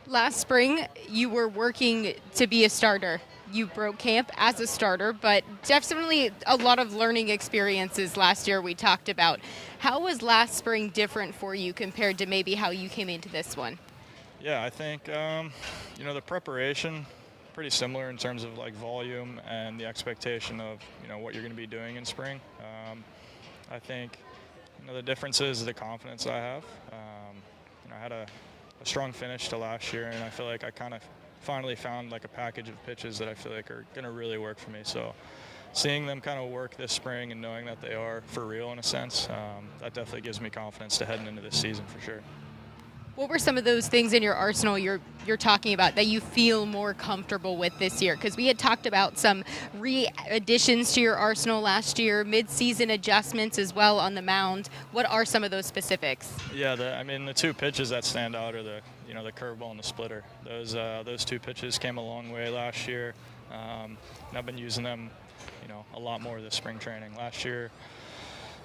Last spring, you were working to be a starter. You broke camp as a starter, but definitely a lot of learning experiences last year we talked about. How was last spring different for you compared to maybe how you came into this one? Yeah, I think the preparation pretty similar in terms of like volume and the expectation of what you're going to be doing in spring. I think the difference is the confidence I have. I had a strong finish to last year, and I feel like I kind of finally found like a package of pitches that I feel like are going to really work for me. So seeing them kind of work this spring and knowing that they are for real in a sense, that definitely gives me confidence to heading into this season for sure. What were some of those things in your arsenal you're talking about that you feel more comfortable with this year? Because we had talked about some re-additions to your arsenal last year, mid-season adjustments as well on the mound. What are some of those specifics? Yeah, the two pitches that stand out are the curveball and the splitter. Those two pitches came a long way last year, and I've been using them a lot more this spring training. Last year,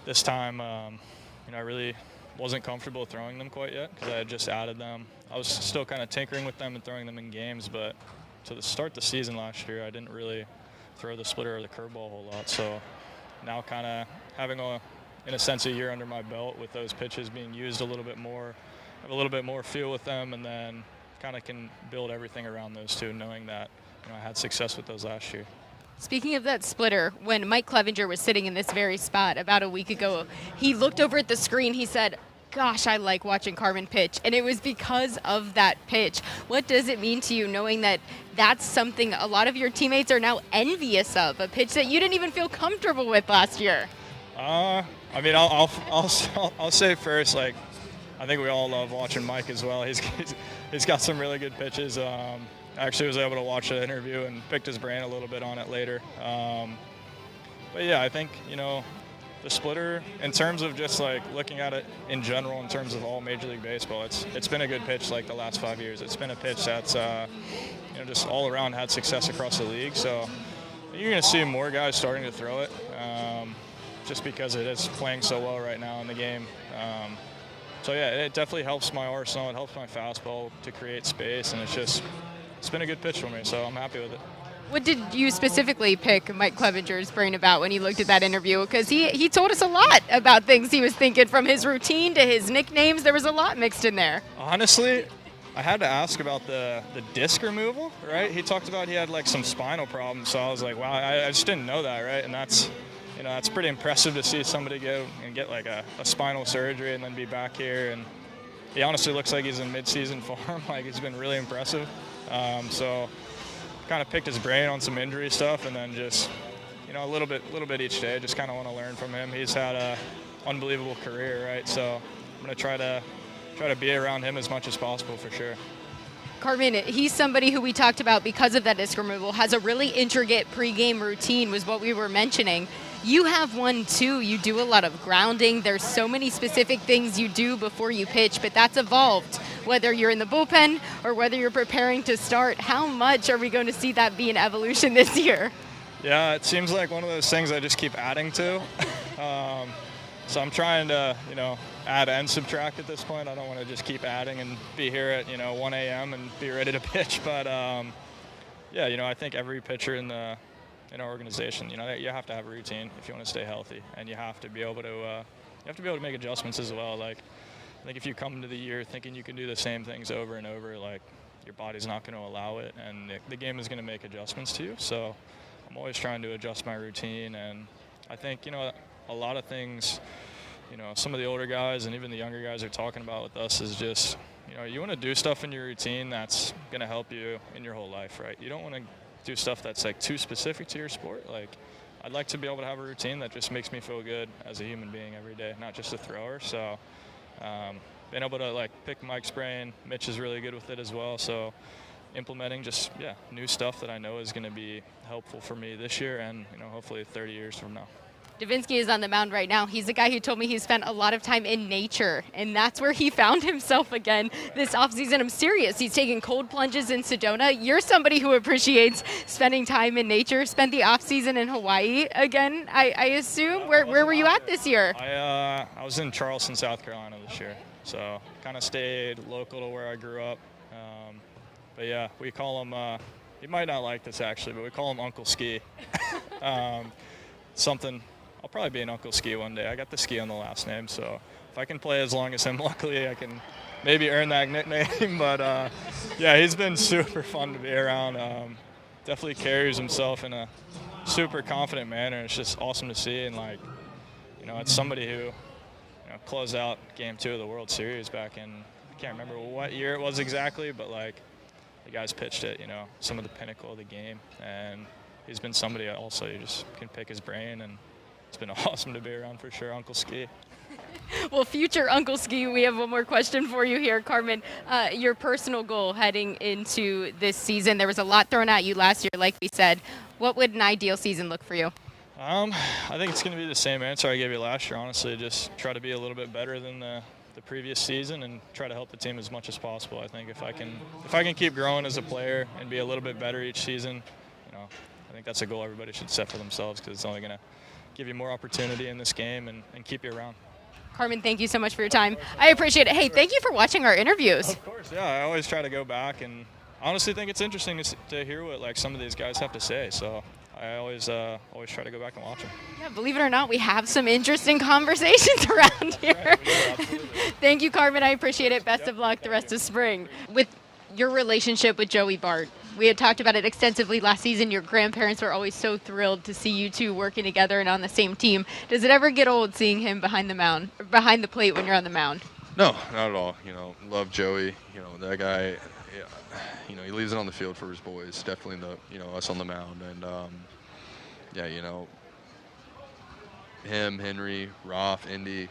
this time, I really wasn't comfortable throwing them quite yet because I had just added them. I was still kind of tinkering with them and throwing them in games, but to start the season last year, I didn't really throw the splitter or the curveball a whole lot. So now kind of having in a sense, a year under my belt with those pitches being used a little bit more, have a little bit more feel with them, and then kind of can build everything around those two, knowing that I had success with those last year. Speaking of that splitter, when Mike Clevenger was sitting in this very spot about a week ago, he looked over at the screen, he said, "Gosh, I like watching Carmen pitch," and it was because of that pitch. What does it mean to you knowing that that's something a lot of your teammates are now envious of, a pitch that you didn't even feel comfortable with last year? I'll say first, like, I think we all love watching Mike as well. He's got some really good pitches. I actually was able to watch the interview and picked his brain a little bit on it later. But yeah, I think the splitter, in terms of just like looking at it in general, in terms of all Major League Baseball, it's been a good pitch like the last 5 years. It's been a pitch that's just all around had success across the league. So you're going to see more guys starting to throw it, just because it is playing so well right now in the game. So yeah, it definitely helps my arsenal. It helps my fastball to create space, and it's been a good pitch for me. So I'm happy with it. What did you specifically pick Mike Clevenger's brain about when you looked at that interview? Because he told us a lot about things he was thinking, from his routine to his nicknames. There was a lot mixed in there. Honestly, I had to ask about the disc removal, right? He talked about he had like some spinal problems, so I was like, wow, I just didn't know that, right? And that's pretty impressive to see somebody go and get like a spinal surgery and then be back here. And he honestly looks like he's in mid-season form. Like, he's been really impressive. So kind of picked his brain on some injury stuff, and then just a little bit each day. Just kind of want to learn from him. He's had a unbelievable career, right? So I'm going to try to be around him as much as possible for sure. Carmen, he's somebody who we talked about because of that disc removal, has a really intricate pregame routine, was what we were mentioning. You have one too. You do a lot of grounding. There's so many specific things you do before you pitch, but that's evolved, whether you're in the bullpen or whether you're preparing to start. How much are we going to see that be an evolution this year? Yeah, it seems like one of those things I just keep adding to. So I'm trying to, add and subtract at this point. I don't want to just keep adding and be here at, 1 a.m. and be ready to pitch. But, yeah, I think every pitcher in our organization, you have to have a routine if you want to stay healthy, and you have to be able to make adjustments as well. Like, I think if you come into the year thinking you can do the same things over and over, like, your body's not going to allow it, and the game is going to make adjustments to you. So I'm always trying to adjust my routine, and I think, a lot of things, some of the older guys and even the younger guys are talking about with us is just, you want to do stuff in your routine that's going to help you in your whole life, right? You don't want to do stuff that's like too specific to your sport. Like, I'd like to be able to have a routine that just makes me feel good as a human being every day, not just a thrower. So being able to like pick Mike's brain, Mitch is really good with it as well. So implementing just new stuff that I know is going to be helpful for me this year and hopefully 30 years from now. Devinsky is on the mound right now. He's the guy who told me he spent a lot of time in nature, and that's where he found himself again this offseason. I'm serious. He's taking cold plunges in Sedona. You're somebody who appreciates spending time in nature. Spent the offseason in Hawaii again, I assume. Where were you at this year? I was in Charleston, South Carolina this year, so kind of stayed local to where I grew up. But yeah, we call him. You might not like this actually, but we call him Uncle Ski. Something. I'll probably be an Uncle Ski one day. I got the ski on the last name, so if I can play as long as him, luckily I can maybe earn that nickname. But yeah, he's been super fun to be around. Definitely carries himself in a super confident manner. It's just awesome to see, and it's somebody who closed out Game 2 of the World Series back in, I can't remember what year it was exactly, but the guys pitched it, some of the pinnacle of the game, and he's been somebody also you just can pick his brain, and it's been awesome to be around for sure, Uncle Ski. Well, future Uncle Ski, we have one more question for you here, Carmen. Your personal goal heading into this season, there was a lot thrown at you last year, like we said. What would an ideal season look for you? I think it's going to be the same answer I gave you last year, honestly. Just try to be a little bit better than the previous season and try to help the team as much as possible. I think if I can keep growing as a player and be a little bit better each season, I think that's a goal everybody should set for themselves, because it's only going to give you more opportunity in this game and keep you around. Carmen, thank you so much for your time. I appreciate it. Hey, thank you for watching our interviews. Of course, yeah. I always try to go back, and honestly think it's interesting to hear what some of these guys have to say. So I always try to go back and watch them. Yeah, believe it or not, we have some interesting conversations around here. Right, we do, absolutely. Thank you, Carmen. I appreciate it. Best of luck the rest of spring. With your relationship with Joey Bart, we had talked about it extensively last season. Your grandparents were always so thrilled to see you two working together and on the same team. Does it ever get old seeing him behind the plate when you're on the mound? No, not at all. Love Joey. That guy. Yeah, he leaves it on the field for his boys. Definitely us on the mound, and him, Henry, Roth, Indy.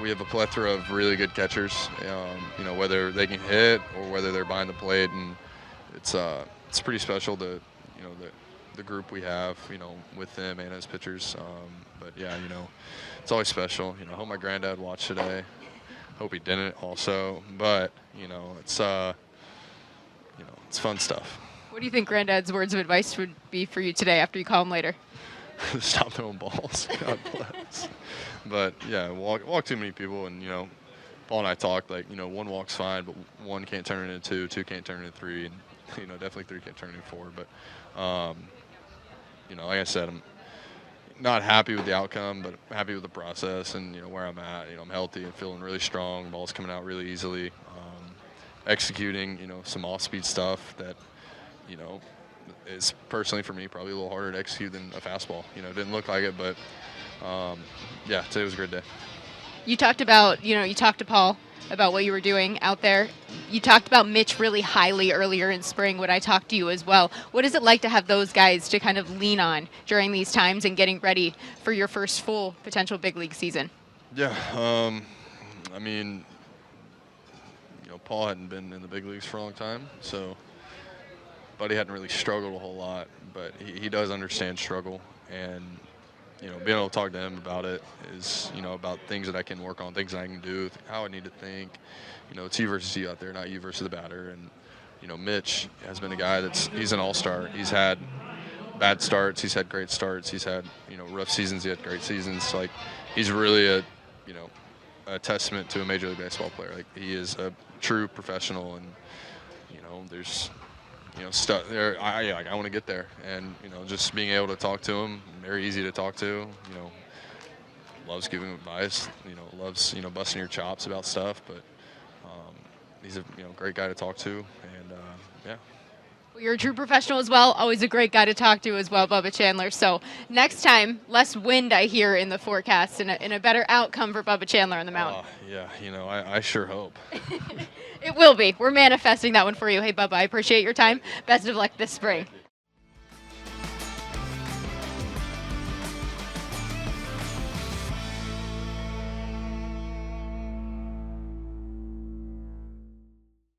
We have a plethora of really good catchers. Whether they can hit or whether they're behind the plate, and it's pretty special to the group we have with them and as pitchers. But yeah, it's always special. I hope my granddad watched today. Hope he didn't also, but it's it's fun stuff. What do you think Granddad's words of advice would be for you today after you call him later? Stop throwing balls. God bless. But yeah, walk too many people, and Paul and I talked one walk's fine, but one can't turn into two can't turn into three, and definitely three can't turn into four. But like I said, I'm not happy with the outcome, but happy with the process and where I'm at. I'm healthy and feeling really strong. Ball's coming out really easily. Executing some off-speed stuff that is personally for me probably a little harder to execute than a fastball. Didn't look like it, but yeah, today was a great day. You talked about, you talked to Paul about what you were doing out there. You talked about Mitch really highly earlier in spring when I talked to you as well. What is it like to have those guys to kind of lean on during these times and getting ready for your first full potential big league season? Yeah, I mean, Paul hadn't been in the big leagues for a long time, so Buddy hadn't really struggled a whole lot, but he does understand struggle, and being able to talk to him about it is about things that I can work on, things that I can do, how I need to think. It's you versus you out there, not you versus the batter. And Mitch has been a guy he's an all-star. He's had bad starts, he's had great starts, he's had rough seasons, he had great seasons. He's really a testament to a Major League Baseball player. He is a true professional, and there's stuff there. I want to get there, and just being able to talk to him, very easy to talk to. Loves giving advice. Loves busting your chops about stuff, but he's a great guy to talk to, and yeah. Well, you're a true professional as well. Always a great guy to talk to as well, Bubba Chandler. So next time, less wind I hear in the forecast, and a better outcome for Bubba Chandler on the mound. Yeah, I sure hope. It will be. We're manifesting that one for you. Hey, Bubba, I appreciate your time. Best of luck this spring.